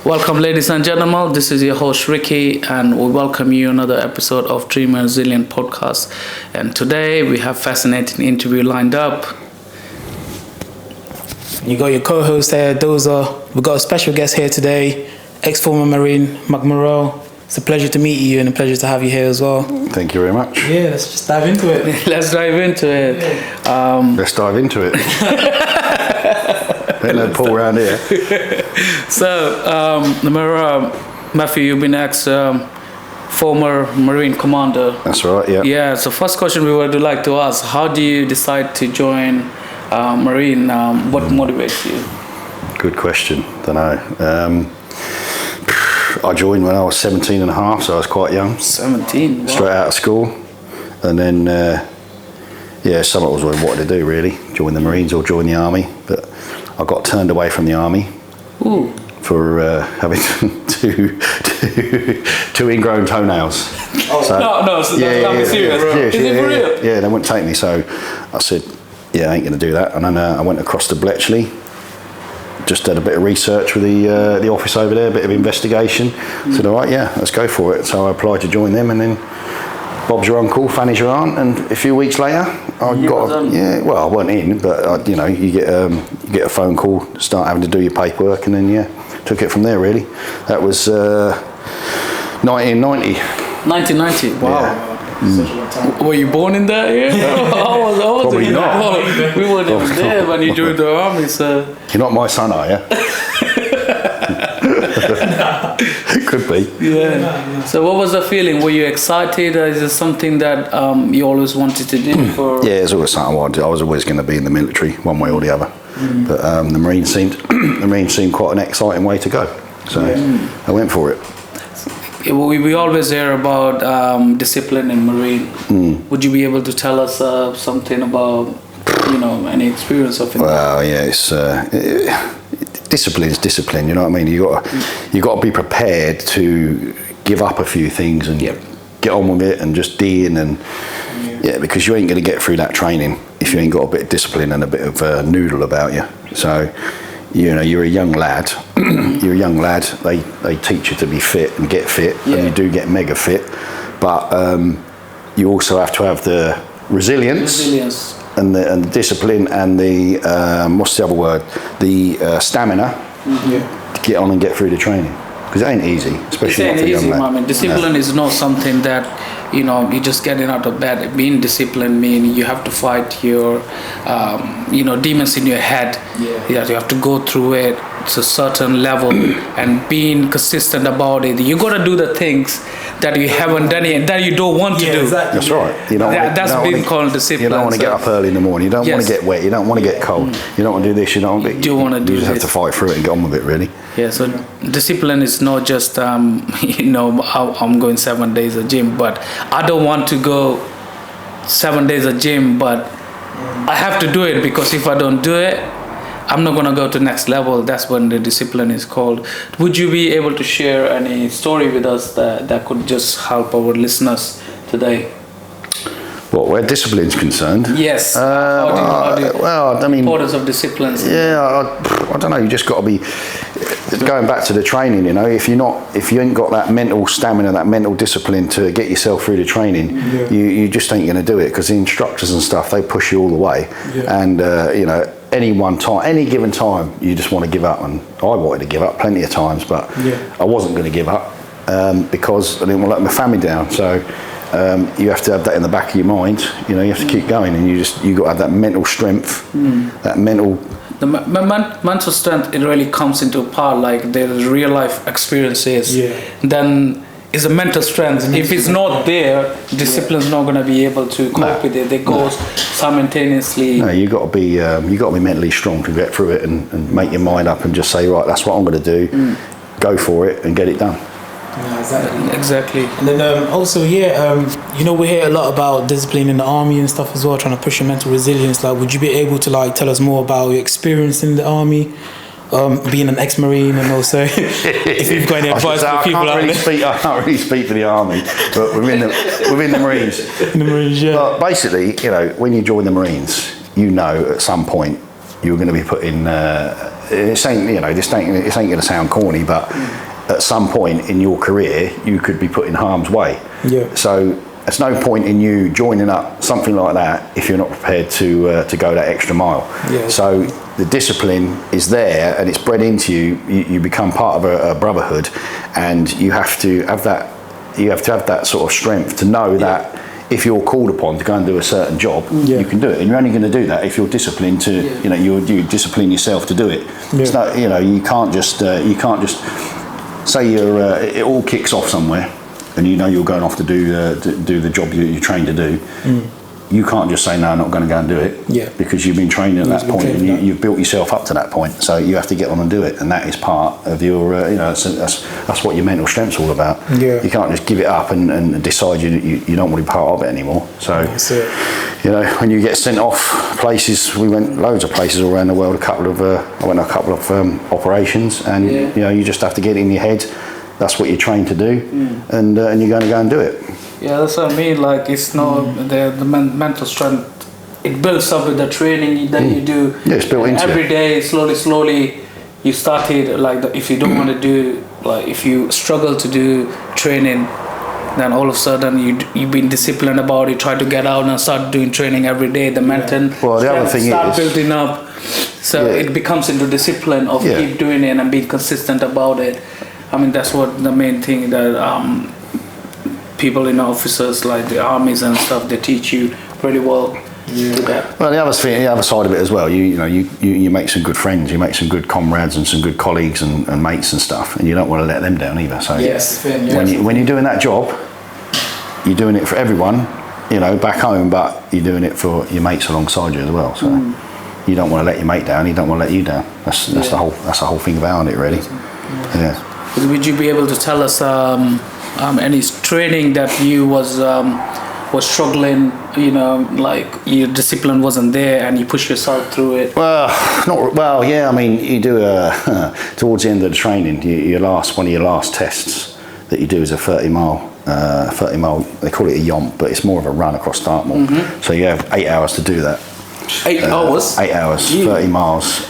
Welcome, ladies and gentlemen. This is your host Ricky, and we welcome you another episode of Dream and Resilient podcast. And today we have fascinating interview lined up. You got your co-host here, Doza. We got a special guest here today, ex-former Marine, Mac Morrell. It's a pleasure to meet you and a pleasure to have you here as well. Thank you very much. Yeah, let's just dive into it. Let's dive into it. Let's dive into it. Ain't no pull around here. So, Matthew, you've been former Marine commander. That's right, yeah. Yeah, so first question we would like to ask, how do you decide to join Marine? What motivates you? Good question. Don't know. I joined when I was 17 and a half, so I was quite young. 17? Wow. Straight out of school. And then, something was what I wanted to do, really. Join the Marines or join the Army. But I got turned away from the Army. Ooh. For having two ingrown toenails. Oh, so, no, so that's serious. Is it for real? Yeah, they wouldn't take me, so I said, I ain't going to do that. And then I went across to Bletchley, just did a bit of research with the office over there, a bit of investigation. Said, all right, let's go for it. So I applied to join them, and then Bob's your uncle, Fanny's your aunt, and a few weeks later, I weren't in, but you get a phone call, start having to do your paperwork, and then took it from there. Really, that was 1990. 1990. Wow. Yeah. Were you born in that year? I was Probably not. We weren't even there when you joined the Army, so. You're not my son, are you? Could be. Yeah. So what was the feeling? Were you excited? Or is it something that you always wanted to do? Yeah, it's always something I wanted. I was always going to be in the military, one way or the other. But the Marines seemed quite an exciting way to go. So I went for it. We always hear about discipline in Marine. Would you be able to tell us something about any experience of it? Well, it's discipline is discipline. You know what I mean? You got to be prepared to give up a few things and get on with it and just do and because you ain't going to get through that training if you ain't got a bit of discipline and a bit of noodle about you. So. You're a young lad. They teach you to be fit and get fit, and you do get mega fit. But you also have to have the resilience. And the discipline and the what's the other word? The stamina to get on and get through the training. Because it ain't easy, especially not for a young lad. I mean, discipline is not something that you're just getting out of bed. Being disciplined means you have to fight your demons in your head. You have to go through it to a certain level and being consistent about it. You got to do the things that you haven't done yet, that you don't want to do. Exactly. That's right. That's being called discipline. You don't want to get up early in the morning. You don't want to get wet. You don't want to get cold. You don't want to do this. You don't want to. You just have to fight through it and get on with it, really. Yeah. So discipline is not just I'm going 7 days a gym, but I don't want to go 7 days a gym, but I have to do it because if I don't do it, I'm not going to go to next level. That's when the discipline is called. Would you be able to share any story with us that could just help our listeners today? Where discipline's concerned? Yes. Importance of disciplines. I don't know. You just got to be going back to the training. If you ain't got that mental stamina, that mental discipline to get yourself through the training, you just ain't going to do it because the instructors and stuff, they push you all the way, and any given time, you just want to give up. And I wanted to give up plenty of times, but I wasn't going to give up because I didn't want to let my family down. So. You have to have that in the back of your mind. You have to keep going, and you got to have that mental strength, that mental. The mental strength, it really comes into part. Like there's real life experiences. Then is a mental strength. If it's not there, discipline's not going to be able to cope with it. They go simultaneously. No, you got to be mentally strong to get through it and make your mind up and just say, right, that's what I'm going to do. Go for it and get it done. Yeah, exactly. And then we hear a lot about discipline in the army and stuff as well, trying to push your mental resilience. Like, would you be able to tell us more about your experience in the army, being an ex-Marine, and also if you've got any advice for people out there? I can't really speak for the army, but within the Marines. In the Marines, yeah. But basically, when you join the Marines, at some point you're going to be put in this ain't going to sound corny, but at some point in your career, you could be put in harm's way. Yeah. So there's no point in you joining up something like that if you're not prepared to go that extra mile. Yeah. So the discipline is there, and it's bred into you. You become part of a brotherhood, and you have to have that. You have to have that sort of strength to know that if you're called upon to go and do a certain job, you can do it, and you're only going to do that if you're disciplined to, you discipline yourself to do it. Yeah. It's not, you can't just say it all kicks off somewhere, and you're going off to do the job you're trained to do. You can't just say no, I'm not going to go and do it, because you've been trained at that point, and you've built yourself up to that point. So you have to get on and do it, and that is part of your, that's what your mental strength's all about. Yeah. You can't just give it up and decide you don't want to be part of it anymore. So, That's it. when you get sent off places, we went loads of places all around the world. I went a couple of operations, and you just have to get it in your head. That's what you're trained to do, and you're going to go and do it. Yeah, that's what I mean. Like, it's not the mental strength. It builds up with the training that you do. Yeah, it's built into every it. day. Slowly, you started if you don't want to do, if you struggle to do training, then all of a sudden you've been disciplined about it. Try to get out and start doing training every day. The mental start building up. So it becomes into discipline of keep doing it and being consistent about it. I mean, that's what the main thing that people in officers like the armies and stuff, they teach you pretty well. Well, the other side of it as well, you make some good friends, you make some good comrades and some good colleagues and mates and stuff, and you don't want to let them down either. So when you're doing that job, you're doing it for everyone, back home, but you're doing it for your mates alongside you as well. So you don't want to let your mate down, he don't want to let you down. That's the whole thing about it, really. Yeah. Would you be able to tell us any training that you was struggling, your discipline wasn't there and you push yourself through it? I mean, you do towards the end of the training, one of your last tests that you do is a 30 mile, they call it a yomp, but it's more of a run across Dartmoor. So you have 8 hours to do that. 8 hours? 8 hours, 30 miles,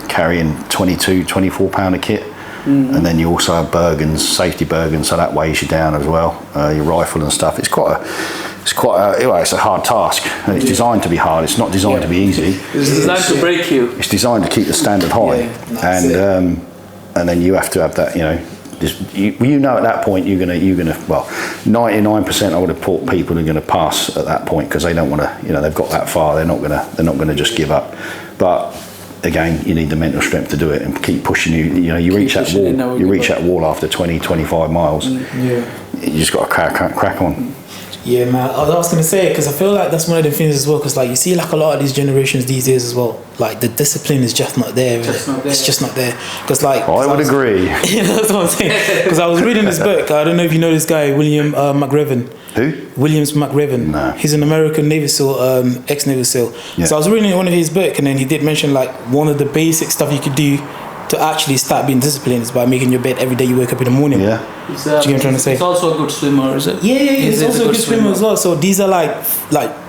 carrying 24 pound of kit. And then you also have Bergens, safety Bergens, so that weighs you down as well. Your rifle and stuff. It's a hard task. And it's designed to be hard. It's not designed to be easy. It's designed to break you. It's designed to keep the standard high. And then you have to have that. At that point you're gonna 99% I would have thought people are gonna pass at that point because they don't want to. They've got that far. They're not gonna just give up. But again, you need the mental strength to do it and keep pushing. You reach that wall. You reach that wall after 20, 25 miles. You just got to crack on. Yeah, man. I was gonna say, because I feel like that's one of the things as well. Because you see, a lot of these generations these days as well. The discipline is just not there. It's just not there. Because I would agree. That's what I'm saying. Because I was reading this book. I don't know if you know this guy, William McReven. Who? Williams McReven. No. He's an American Navy SEAL, ex-Navy SEAL. Yeah. So I was reading one of his books, and then he did mention one of the basic stuff you could do to actually start being disciplined is by making your bed every day you wake up in the morning. Yeah. Do you get what I'm trying to say? He's also a good swimmer, is it? Yeah. He's also a good swimmer as well. So these are like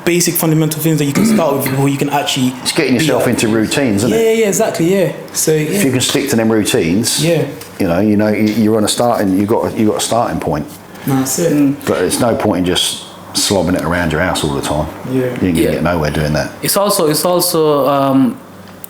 basic fundamental things that you can start with before you can actually. It's getting yourself into routines, isn't it? Yeah, exactly. Yeah. So if you can stick to them routines, you're on a starting. You got a starting point. No, that's it. But it's no point in just slobbing it around your house all the time. Yeah. You can get nowhere doing that. It's also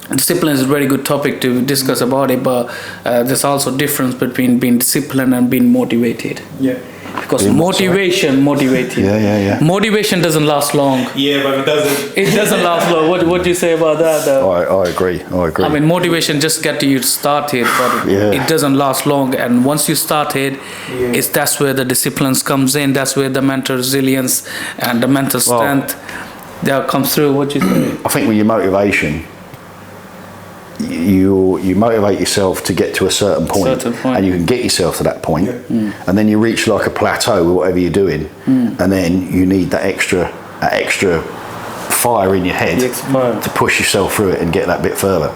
discipline is a very good topic to discuss about it, but there's also difference between being disciplined and being motivated. Yeah. Because motivation. Yeah. Motivation doesn't last long. Yeah, but it doesn't. It doesn't last long. What do you say about that, though? I agree. I mean, motivation just get you started, but it doesn't last long. And once you started, that's where the discipline comes in. That's where the mental resilience and the mental strength that comes through. What do you think? I think with your motivation, you motivate yourself to get to a certain point, and you can get yourself to that point, and then you reach a plateau with whatever you're doing, and then you need that extra fire in your head to push yourself through it and get that bit further.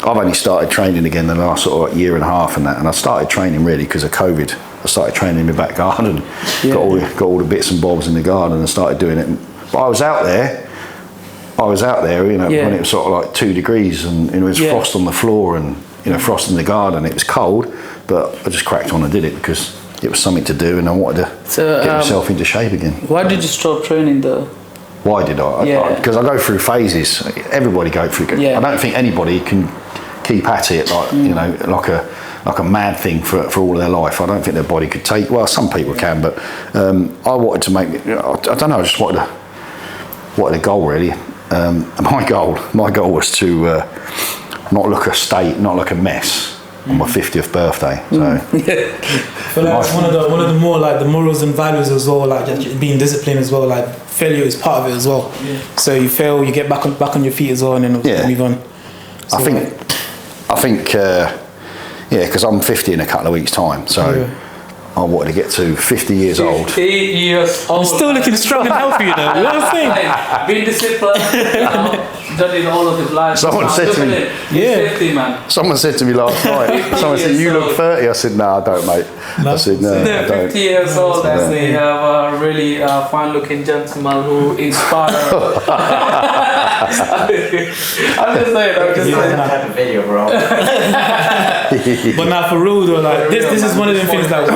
I've only started training again in the last year and a half and I started training really because of COVID. I started training in my back garden, got all the bits and bobs in the garden and started doing it. But I was out there, I was out there, you know, when it was sort of like 2 degrees and it was frost on the floor and, you know, frost in the garden. It was cold, but I just cracked on and did it because it was something to do and I wanted to get myself into shape again. Why did you stop training though? Why did I? Because I go through phases. Everybody goes through. I don't think anybody can keep at it like you know, like a mad thing for all of their life. I don't think their body could take. Well, some people can, but I wanted to make. I don't know. I just wanted a goal really. My goal was to not look a mess on my 50th birthday. So, that's one of the more like the morals and values as well, like just being disciplined as well. Like failure is part of it as well. So you fail, you get back on your feet as well, and then move on. So, I think, because I'm 50 in a couple of weeks' time, so I wanted to get to 50 years old. 8 years old. I'm still looking strong and healthy, you know. You know what I'm saying? Being disciplined, done it all of his life. Someone said to me, 50, man. Someone said to me last night, someone said, you look 30. I said, no, I don't, mate. I said, no, I They're don't. 50 years old and they have a really fine-looking gentleman who inspires. I'm just saying. Type of video, bro. But now for real though, like this is one of the things like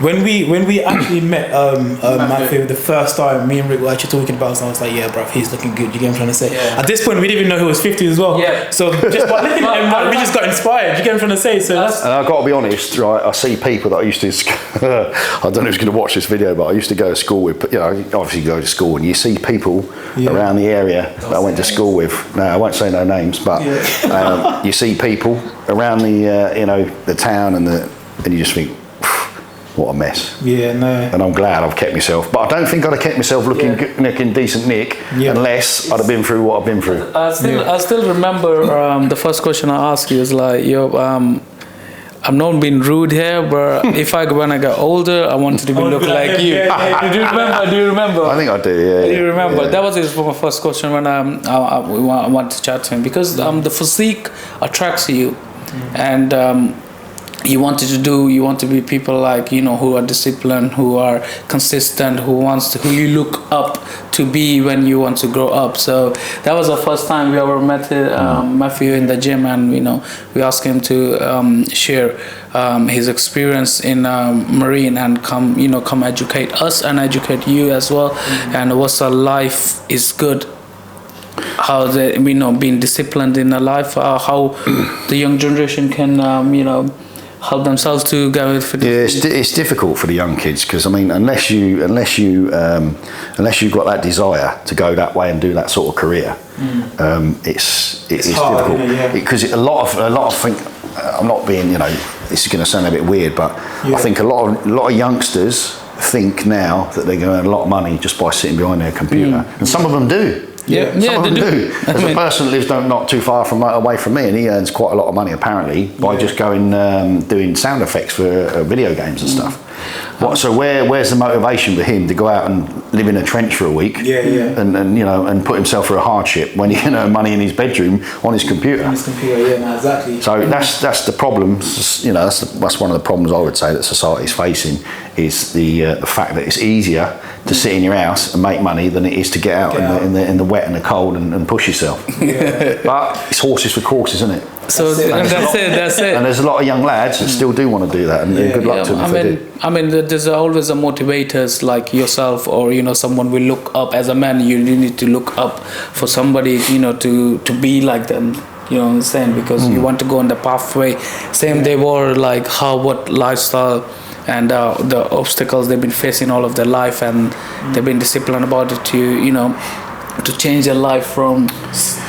when we actually met Matthew the first time, me and Rick were actually talking about it, and I was like, yeah, bro, he's looking good. You get what I'm trying to say? At this point, we didn't even know he was 50 as well. Yeah. So just by looking at him, like, we just got inspired. You get what I'm trying to say? So that's. And I've got to be honest, right? I see people that I used to. I don't know who's going to watch this video, but I used to go to school with. You know, obviously you go to school and you see people around the area that I went to school with. No, I won't say no names, but you see people around the you know, the town and you just think, what a mess. Yeah, no. And I'm glad I've kept myself, but I don't think I'd have kept myself looking decent nick unless I'd have been through what I've been through. I still remember the first question I asked you was like, I'm not being rude here, but when I get older, I wanted to look like you. Do you remember? I think I do. Yeah. Do you remember? Yeah. That was my first question when I wanted to chat to him because the physique attracts you, and you want to be people like, you know, who are disciplined, who are consistent, who you look up to be when you want to grow up. So that was the first time we ever met Matthew in the gym, and you know, we asked him to share his experience in Marine and come educate us and educate you as well, and what's a life is good. How being disciplined in a life, how the young generation can help themselves to go with. It's difficult for the young kids because I mean, unless you've got that desire to go that way and do that sort of career, it's hard, difficult because a lot of think. I'm not being, you know, this is going to sound a bit weird, but I think a lot of youngsters think now that they're going to earn a lot of money just by sitting behind their computer, and some of them do. Some of them do. There's a person that lives not too far away from me, and he earns quite a lot of money apparently by just going doing sound effects for video games and stuff. So where's the motivation for him to go out and live in a trench for a week? And you know, and put himself through a hardship when he can earn money in his bedroom on his computer. Exactly. So that's the problem. You know, that's one of the problems I would say that society's facing is the fact that it's easier to sit in your house and make money than it is to get out in the wet and the cold and push yourself. But it's horses for courses, isn't it? So that's it. And there's a lot of young lads that still do want to do that, and good luck to them if they do. I mean, there's always a motivators like yourself, or you know, someone we look up as a man. You need to look up for somebody, you know, to be like them. You know what I'm saying? Because you want to go on the pathway. Same they were like what lifestyle and the obstacles they've been facing all of their life, and they've been disciplined about it to change their life from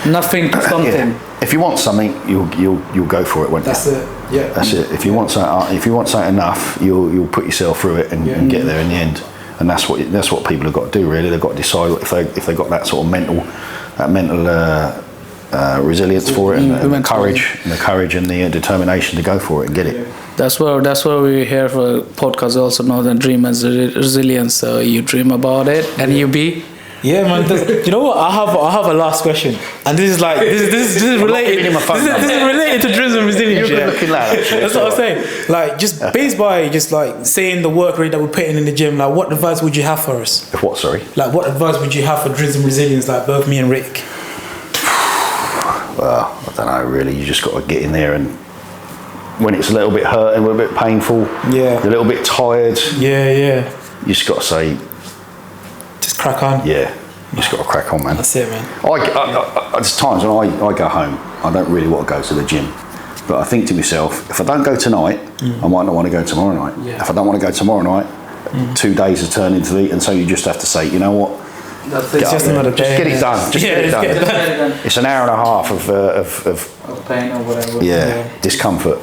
nothing to something. If you want something, you'll go for it, won't you? That's it. Yeah. That's it. If you want something enough, you'll put yourself through it and get there in the end. And that's what people have got to do. Really, they've got to decide if they've got that sort of mental resilience for it, and the courage and the determination to go for it and get it. That's where we're here for podcast. Also know that dream as resilience. So you dream about it and you be Yeah, man. You know what? I have a last question, and this is like this is related. giving him a phone This is related to dreams and resilience. You're a Yeah. good-looking lad, actually. That's what I'm saying. Like, just based by just like saying the work rate that we're putting in the gym. Like, what advice would you have for us? If what? Sorry. Like, what advice would you have for dreams and resilience? Like, both me and Rick. Well, I don't know. Really, you just got to get in there, and when it's a little bit hurting, a little bit painful, Yeah. a little bit tired, Yeah. you just got to say, Just crack on. yeah. You just got to crack on, man. That's it, man. There's times when I go home, I don't really want to go to the gym. But I think to myself, if I don't go tonight, I might not want to go tomorrow night. Yeah. If I don't want to go tomorrow night, 2 days has turned into the, and so you just have to say, you know what? That's Get it. up just there. another Just day. get it done. Just Yeah, get it just done. get it done. It's an hour and a half of Of pain or whatever. yeah, discomfort.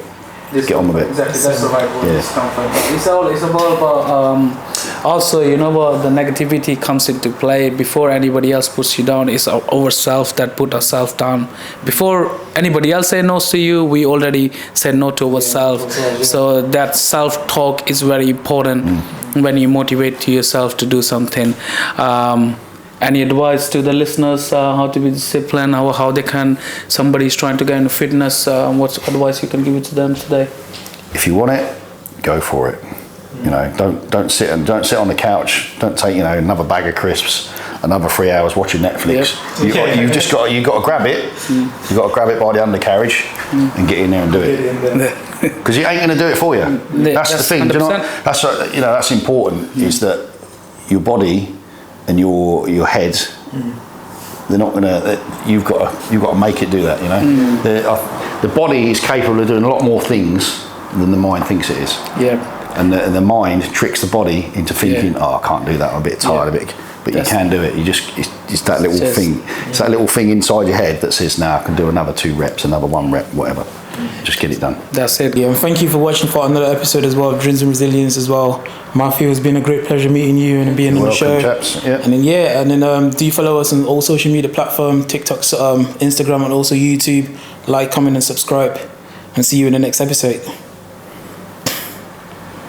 Get on with it. Exactly, that's the right word. Yeah. Discomfort. But it's all about also, you know what, the negativity comes into play before anybody else puts you down. It's our self that put ourselves down. Before anybody else say no to you, we already said no to ourselves. So that self-talk is very important when you motivate yourself to do something. Any advice to the listeners how to be disciplined, how they can, somebody's trying to get into fitness, what advice you can give it to them today? If you want it, go for it. You know, don't sit on the couch. Don't take another bag of crisps, another 3 hours watching Netflix. Yep. You got to grab it. You got to grab it by the undercarriage and get in there and do it. Because you ain't going to do it for you. That's the thing. Do you know, that's important. Is that your body and your head, they're not gonna. You've got to make it do that. The body is capable of doing a lot more things than the mind thinks it is. Yeah. And the mind tricks the body into thinking, oh, I can't do that. I'm a bit tired, but you can do it. It's that little thing. It's that little thing inside your head that says, "Now I can do another 2 reps, another 1 rep, whatever." Just get it done. That's it. Yeah, and thank you for watching for another episode as well of Dreams and Resilience as well. Matthew, it's been a great pleasure meeting you and being on the show. Chaps. Yeah. And then do you follow us on all social media platforms, TikTok, Instagram, and also YouTube. Like, comment, and subscribe. And see you in the next episode.